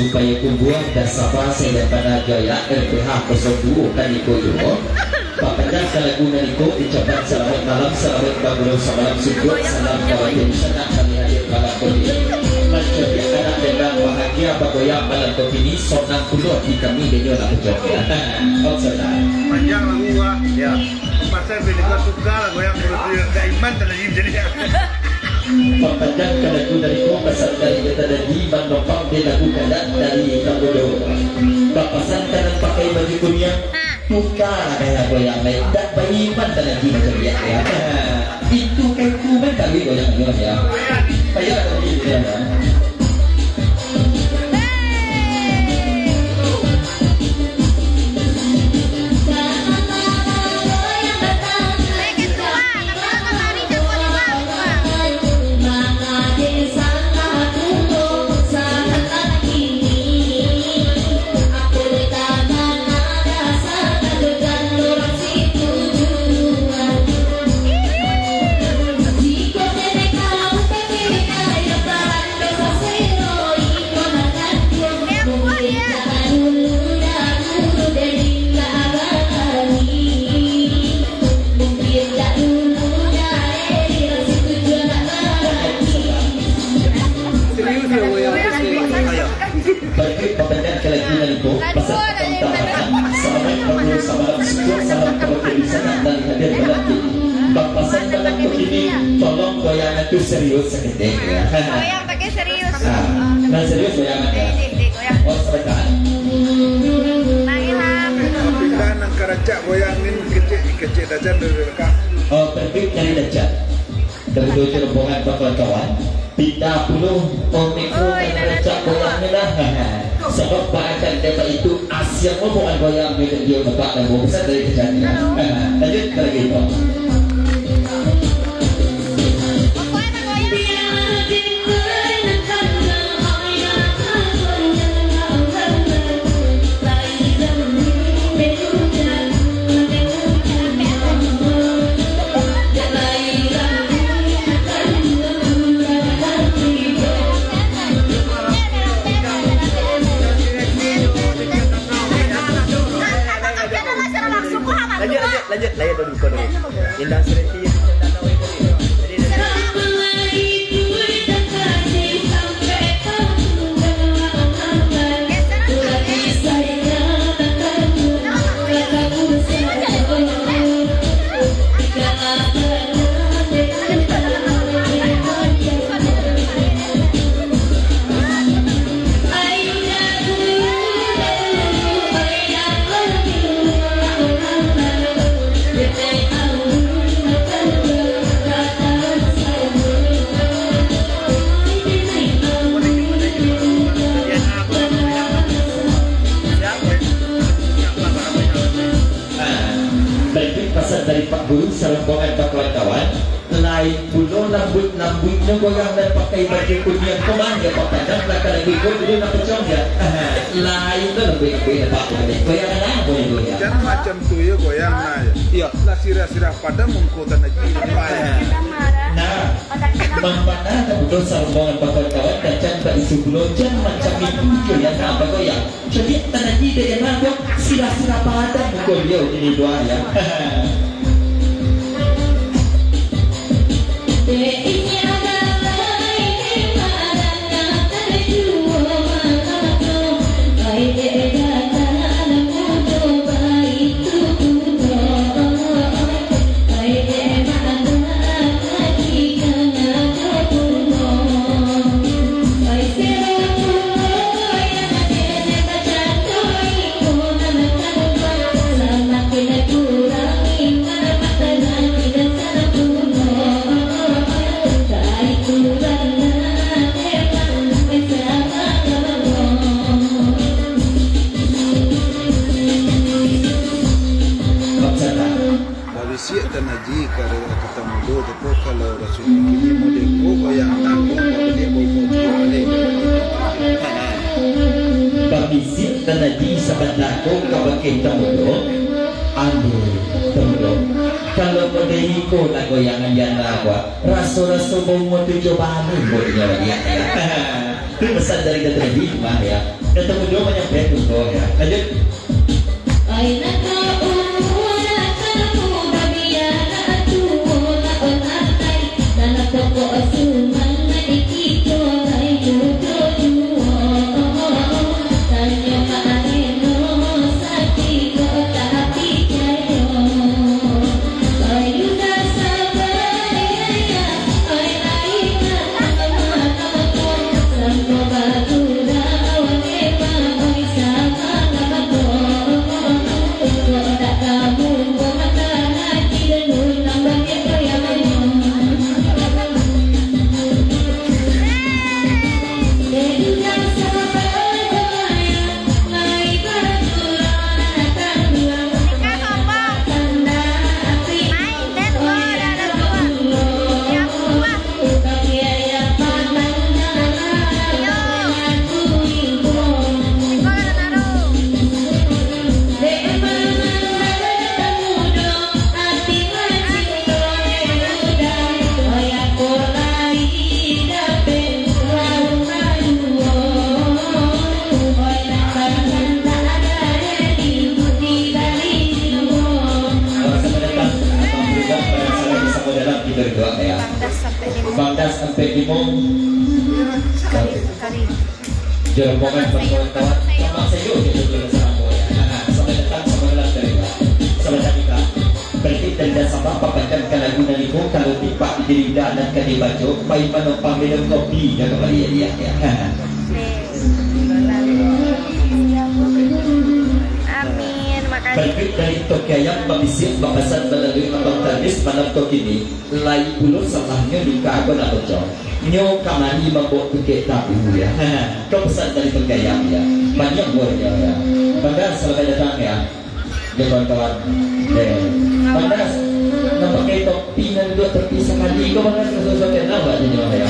supaya kumbuang dan sabar saya pada gaya LPH 02 kan iko yo. Papanjang kalaguna niko ucapan selamat malam, selamat bagulong sa malam sugod, salam kawatin sa kami hadir malam ini. Menjadi anak dengan bahagia bagoyang malam ini sonang pulo di kami denyo na pujokya. Oksana. Panjang lagu ya. Pasal bila suka lagu yang menurut dia iman dan jadi. Papanjang kalaguna niko pasal dari kita dari mandopang dia lagu kadat dari Kabudo. Papasan kanan pakai baju kuning. Buka kayak goyang lain tak beriman dan lagi macam dia ya. Itu kayak kuman kali goyang ya. Kayak tadi ya. Tolong goyangan itu serius seketik ya. Goyang pakai serius. Nah serius goyangan ya. Oh sebentar. Pindah nang karaca goyangin kecil dajan dari kak. Oh pergi nyari dajan. Terus rombongan kawan-kawan. Pindah puluh mikro karaca goyangin lah. Sebab bahkan tema itu Asia bukan goyang dia bapak dan besar dari dajannya. Lanjut lagi itu. Lanjut dulu Indah Sereti dari Pak Guru serombongan kawan-kawan lain pulau lambut-lambutnya goyang dan pakai baju kuning kemana ya Pak Padang belakang lagi dulu nak pecong ya lain tu lebih Pak goyangan apa yang goyang jangan macam tu ya goyang naya iya lah sirah-sirah pada mengkota lagi nah mana betul serombongan kawan-kawan dan jangan isu belojan macam itu ya apa goyang jadi tanah dia yang nak sirah-sirah pada mukul dia ini doa ya Babisip dan Nabi sahabat laku kawakin tamudo Anu tamudo kalau modehiko na goyangan yan na ako, raso-raso mo tujuan mo niya lagi ya. Itu pesan dari Dr. Bima ya. Ketemu dulu banyak betul kok ya. Lanjut. Bangdas sampai Dimong Jermongan berkawan-kawan sama saya gitu dulu sama ya. Sampai datang sama dalam terima. Sampai kita berarti dan sama papankan lagu naliku kalau tiba di lidah dan kadi baju pai menopang minum kopi dan kembali dia ya. Amin, makasih. Berikut dari Tokayang Babisik Bapasan melalui abang tadis malam Tokini lai puluh salahnya di kagon atau jauh nyo kamani membuat tiket tabu ya. Kau pesan dari Tokayang ya. Banyak buatnya ya. Bangga selamat datang ya. Ya kawan-kawan. Bangga nampakai topi dan dua terpisah kali. Kau bangga sesuatu yang nama aja ya.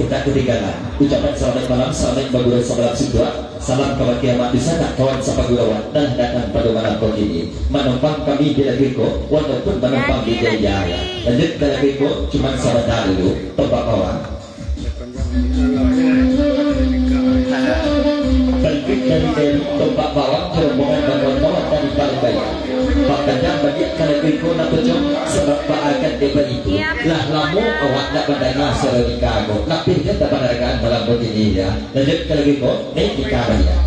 Tak ketinggalan ucapan selamat malam, selamat bagura selamat sudah salam kawan kiamat di sana kawan sapagurawan dan datang pada malam kali ini menumpang kami di Lagiko walaupun menumpang di Jaya. Lanjut ke Lagiko cuma sebentar dulu tempat kawan balik dari tempat bawang rombongan kawan-kawan dari Palembang Pak Kandang bagi kalau Lagiko nak pecah sebab Pak akan depan itu lah lamu awak nak mendengar secara di kago nak pilih tak pandangan dalam bot ini ya. Lanjut ke Lagiko naik di kago ya.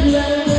Dua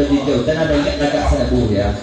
berhijau dan ada ingat agak senabuh ya.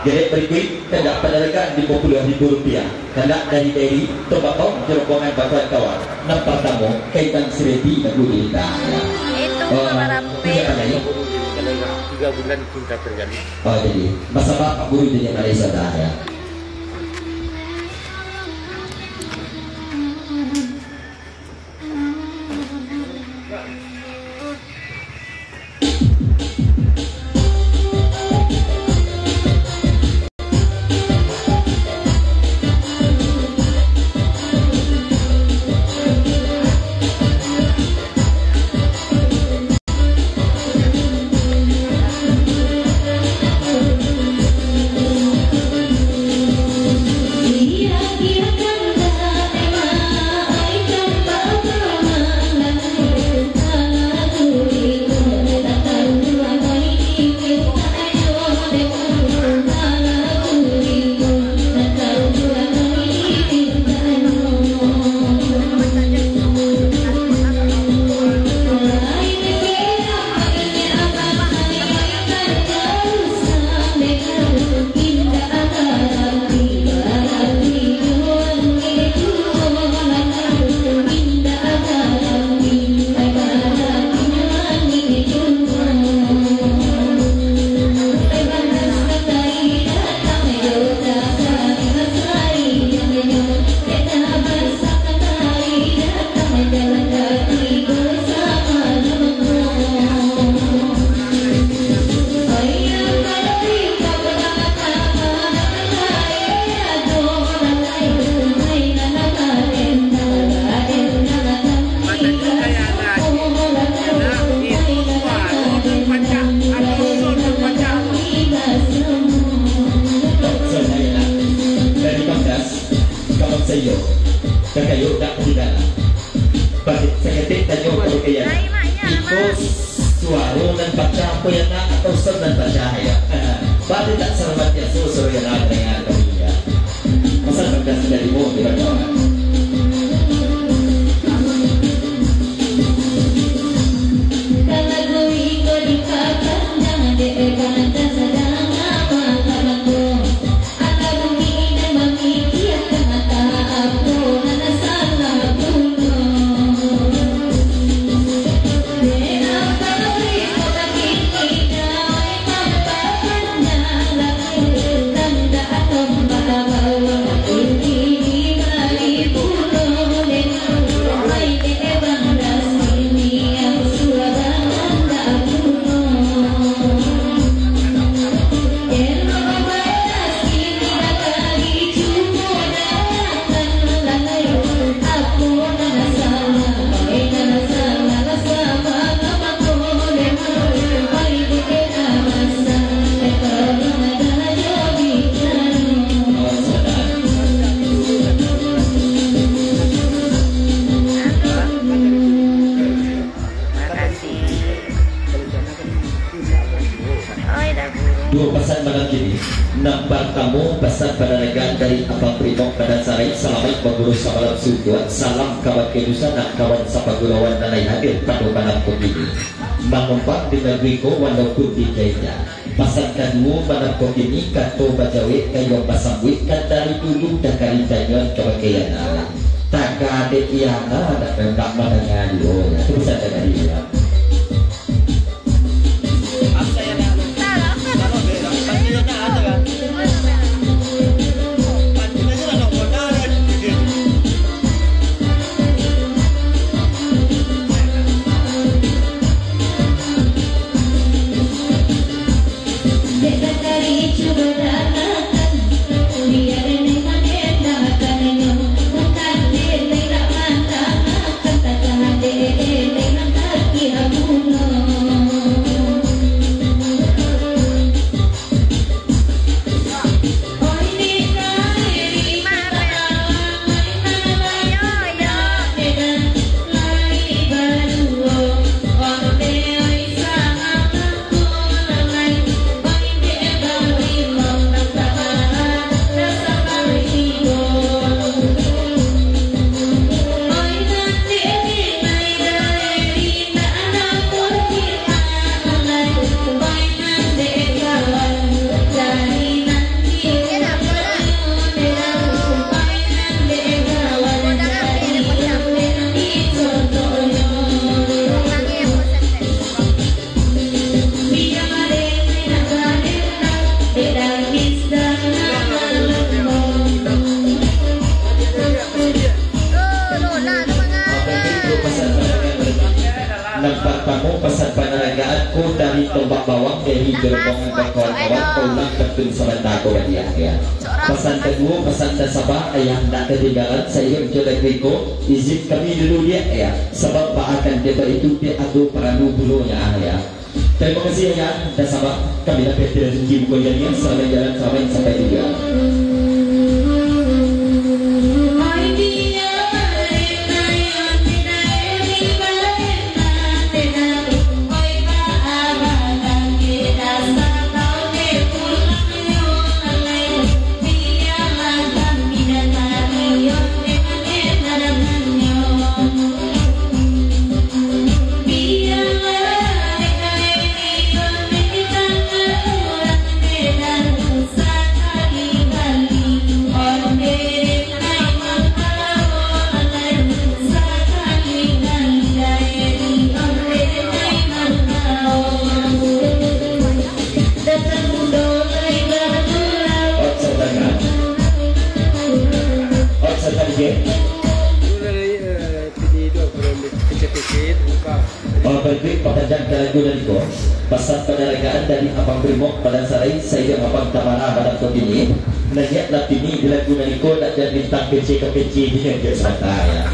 Jadi berikut hendak penarikan Rp50.000 hendak dari tembakau jerobogan bapak kawan nampak tamu kaitan sereti dan budi kita. Itu berapa? 3 bulan cinta terjadi. Oh jadi masa Pak Guru jadi Malaysia dah ya. Kakayo tak tidak. Bagi seketik dan jauh berkaya. Itu suara dan baca apa yang nak atau ser dan baca ya. Bagi tak selamat ya suruh yang nak dengan kami ya. Masa kerja sudah dibawa di bawah. Ini Nampak kamu pesan penerangan dari Abang Primok pada Sarai. Selamat berguru samalam suku. Salam kawan kedusan nak kawan sapagurawan dan lain hadir pada malam ini. Mengumpat di negeriku walaupun di jaya. Pasal kedua malam ini kato bajawe kayu basambut kan dari dulu dah kali jangan kebakaian. Tak ada iana ada tak mana ngadu. Itu bisa ada dia. Dari tombak bawang dari gerbong kawan-kawan pulang ketun sebentar kau dia ya. Pesan kedua pesan dan sabah yang tak ketinggalan saya mencoba Riko izin kami dulu dia ya sebab pak akan dia itu dia adu peranu dulunya ya. Terima kasih ya dan sabah kami dapat tidak tinggi bukannya selamat jalan sampai tujuan. Berikut pekerjaan kelagu dan ko pesan penerangan dari Abang Primok pada Sarai saya Abang Tamara pada kau ini nanya latini bila guna ko nak jadi bintang kecil dia dia santai ya.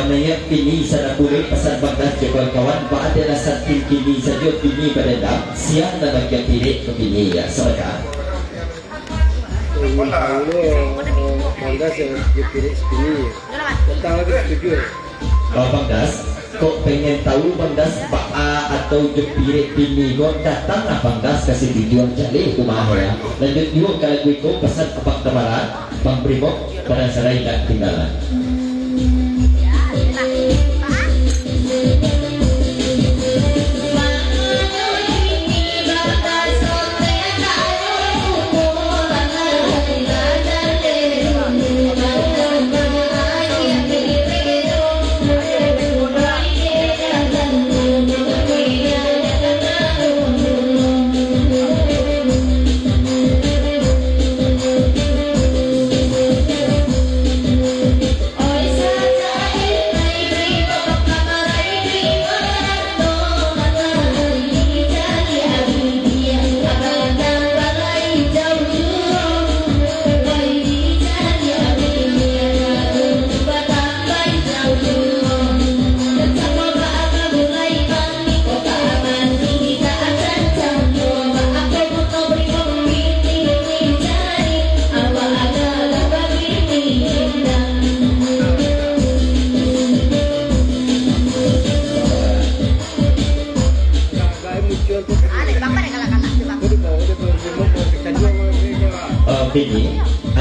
Nanya kini sana pulih pesan bagas kawan-kawan pak ada rasa kini saja kini pada dam siang dan bagian pilih ke kini ya saudara. Bagas yang pilih segini. Tentang lagi setuju. Bagas, kok pengen tahu Bagas pak atau jepire kini kok datang lah Bagas kasih tujuan jali itu mahal ya. Lanjut juga kalau gue kok pesan Abang Tamara, Bang Primok pada Sarai dan tinggalan.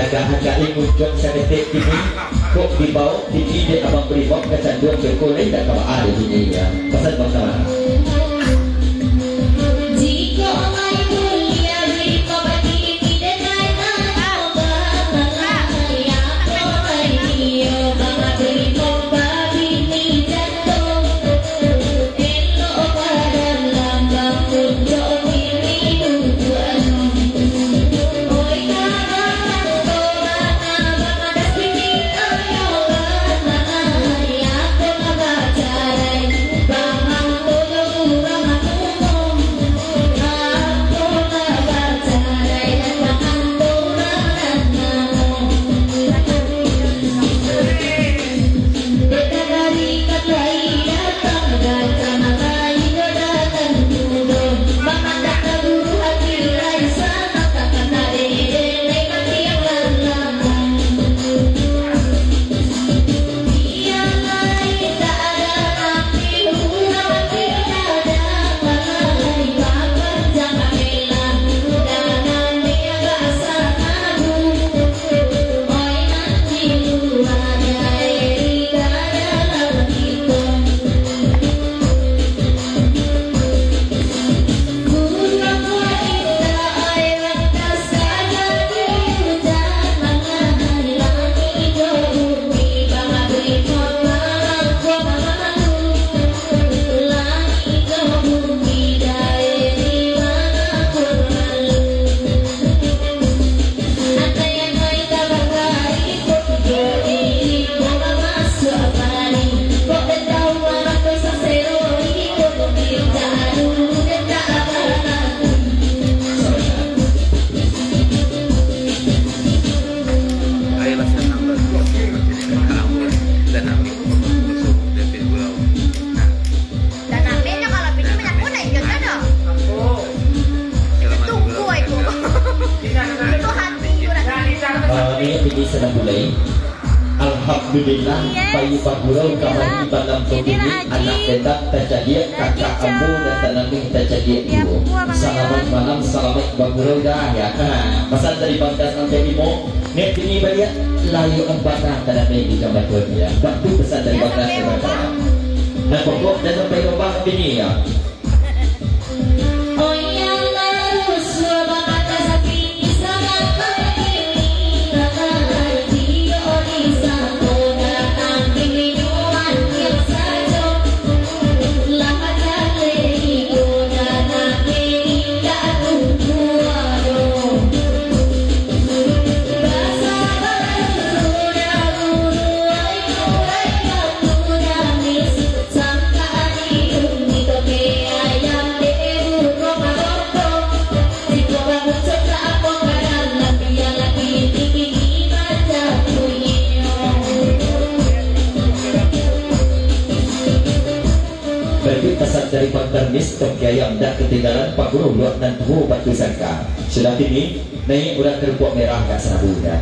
agak-agak muncul sedetik ini kok dibawa tinggi di abang beribok kecanduan berkolej dan kalau ada ini ya pesan pertama. Ini sedang mulai. Alhamdulillah bayi pagurau kamari balam pemilih anak petak terjadi kakak ambu dan tanami terjadi ibu. Selamat malam, selamat pagurau dah ya. Pesan dari Bangkas sampai Imo. Nek ini banyak layu empatah tanami di kamar dia. Waktu pesan dari Bangkas kepada. Nah pokok dan sampai rumah ini ya. Pesan dari Pak Termis Tokyayam dan ketinggalan Pak Guru Luak dan Tuhu Batu Sangka. Sudah kini naik udah kerupuk merah gak serabu dah.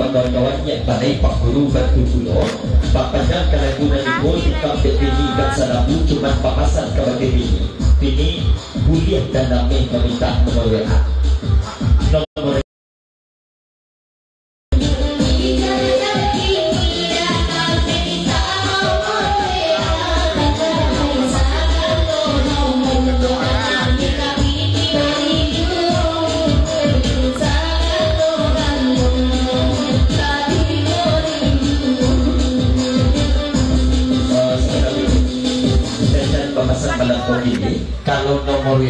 Kawan-kawan yang pandai Pak Guru Batu Pulau Pak Panjang kalagunan ibu Tukang ini dan salamu cuma papasan kebagai ini ini buliah dan namanya meminta nomor WA nomor melengkung ini, kalau nomor